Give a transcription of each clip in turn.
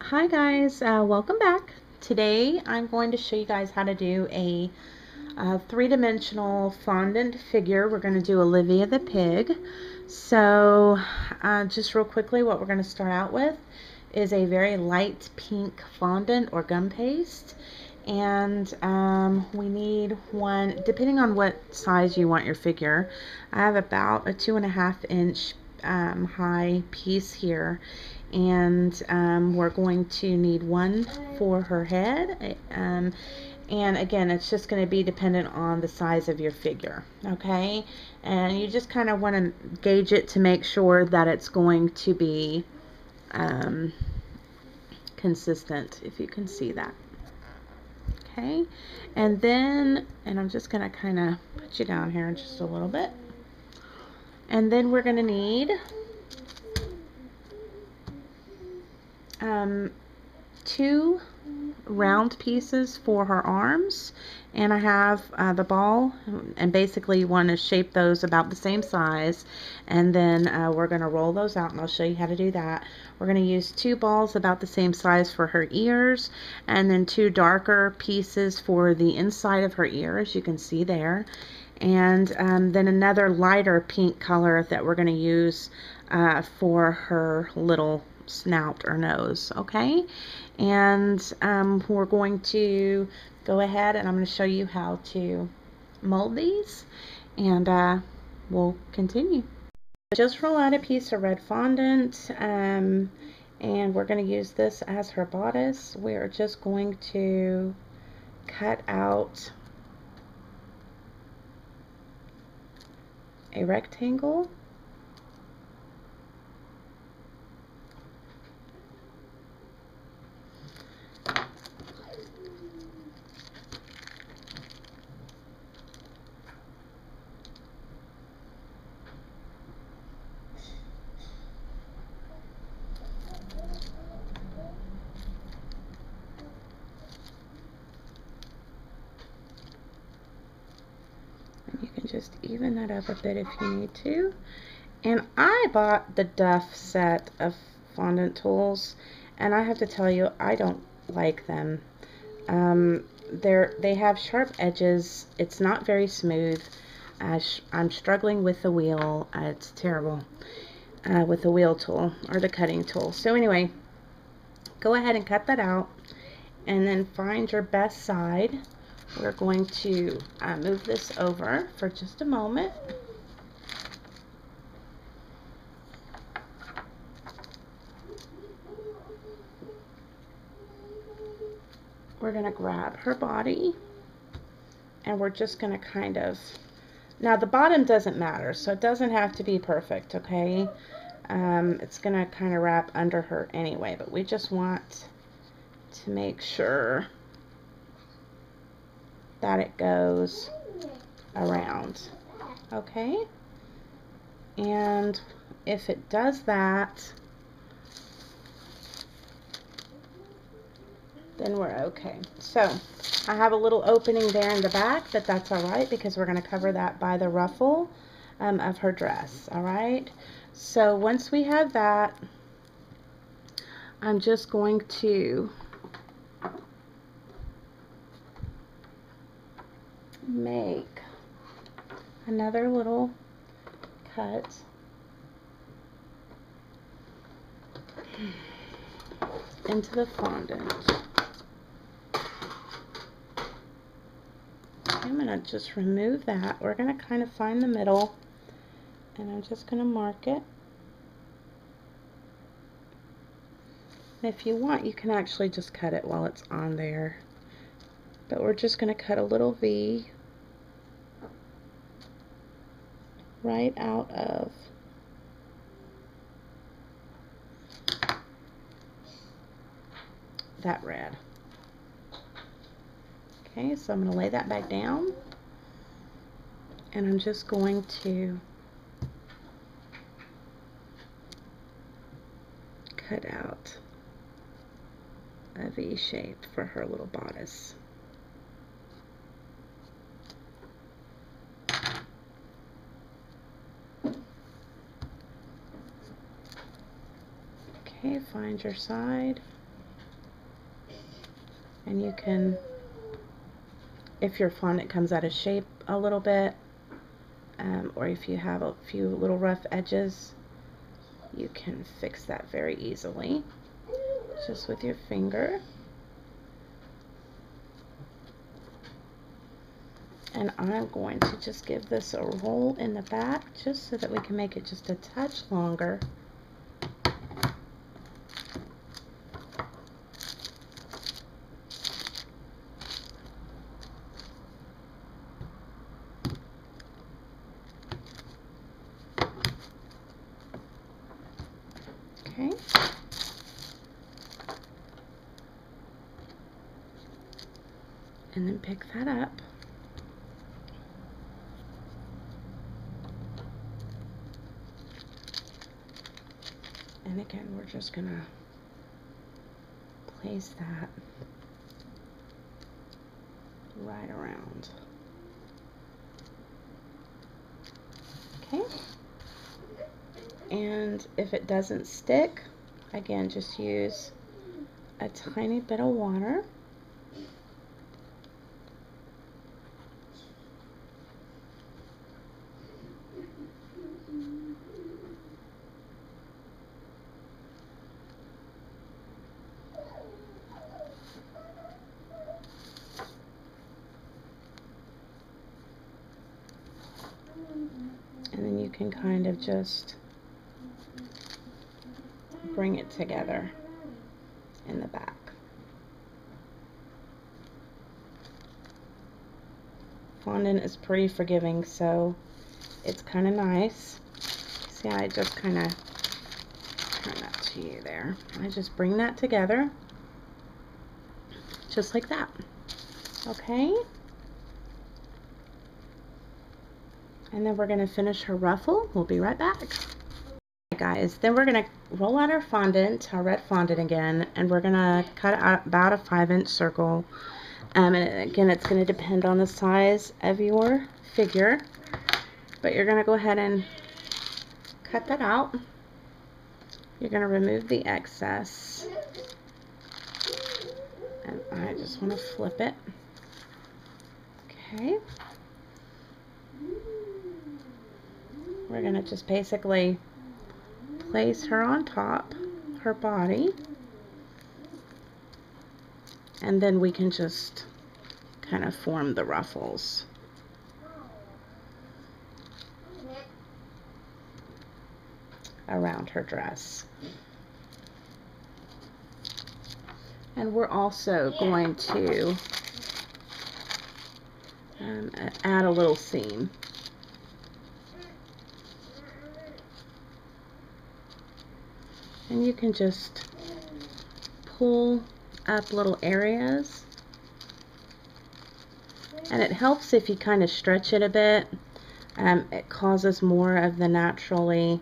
Hi guys, welcome back. Today I'm going to show you guys how to do a three-dimensional fondant figure. We're going to do Olivia the pig. So just real quickly, what we're going to start out with is a very light pink fondant or gum paste. And we need one, depending on what size you want your figure. I have about a 2.5 inch high piece here, and we're going to need one for her head, and again, it's just going to be dependent on the size of your figure, okay? And you just kind of want to gauge it to make sure that it's going to be consistent, if you can see that. Okay, and I'm just going to kind of put you down here just a little bit. And then we're going to need two round pieces for her arms, and I have the ball, and basically you want to shape those about the same size, and then we're going to roll those out, and I'll show you how to do that. We're going to use two balls about the same size for her ears, and then two darker pieces for the inside of her ears, you can see there, and then another lighter pink color that we're going to use for her little snout or nose. Okay, and we're going to go ahead and I'm going to show you how to mold these, and we'll continue. Just roll out a piece of red fondant, and we're going to use this as her bodice. We're just going to cut out a rectangle. You can just even that up a bit if you need to. And I bought the Duff set of fondant tools, and I have to tell you, I don't like them. They have sharp edges. It's not very smooth. I'm struggling with the wheel. It's terrible with the wheel tool or the cutting tool. So anyway, go ahead and cut that out, and then find your best side. We're going to move this over for just a moment. We're going to grab her body, and we're just going to kind of, now the bottom doesn't matter, so it doesn't have to be perfect, okay? It's going to kind of wrap under her anyway, but we just want to make sure that it goes around, okay? And if it does that, then we're okay. So I have a little opening there in the back, but that's all right because we're going to cover that by the ruffle of her dress. All right, so once we have that, I'm just going to make another little cut into the fondant. I'm going to just remove that. We're going to kind of find the middle, and I'm just going to mark it. And if you want, you can actually just cut it while it's on there. But we're just going to cut a little V right out of that red. Okay, so I'm going to lay that back down, and I'm just going to cut out a V shape for her little bodice. Okay, find your side. And you can, if your fondant comes out of shape a little bit, or if you have a few little rough edges, you can fix that very easily just with your finger. And I'm going to just give this a roll in the back just so that we can make it just a touch longer. Okay. And then pick that up. And again, we're just gonna place that right around. Okay. And if it doesn't stick, again, just use a tiny bit of water. And then you can kind of just bring it together in the back. Fondant is pretty forgiving, so it's kind of nice. See, I just kind of turn that to you there. I just bring that together, just like that. Okay. And then we're going to finish her ruffle. We'll be right back. Guys, then we're going to roll out our fondant, our red fondant again, and we're going to cut out about a 5-inch circle. And again, it's going to depend on the size of your figure, but you're going to go ahead and cut that out. You're going to remove the excess, and I just want to flip it. Okay. We're going to just basically place her on top, her body, and then we can just kind of form the ruffles. Around her dress. And we're also going to add a little seam. And you can just pull up little areas. And it helps if you kind of stretch it a bit. It causes more of the naturally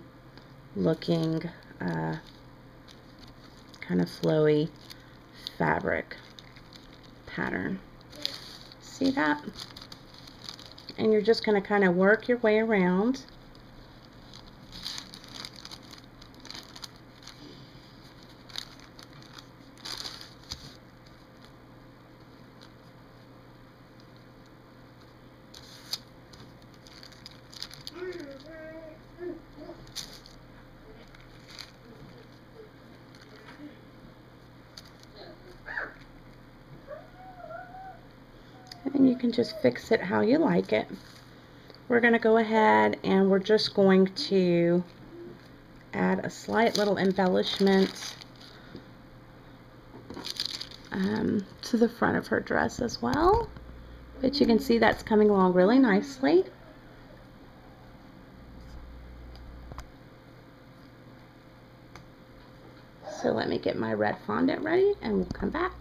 looking kind of flowy fabric pattern. See that? And you're just going to kind of work your way around. And you can just fix it how you like it. We're going to go ahead and we're just going to add a slight little embellishment to the front of her dress as well. But you can see that's coming along really nicely. So let me get my red fondant ready and we'll come back.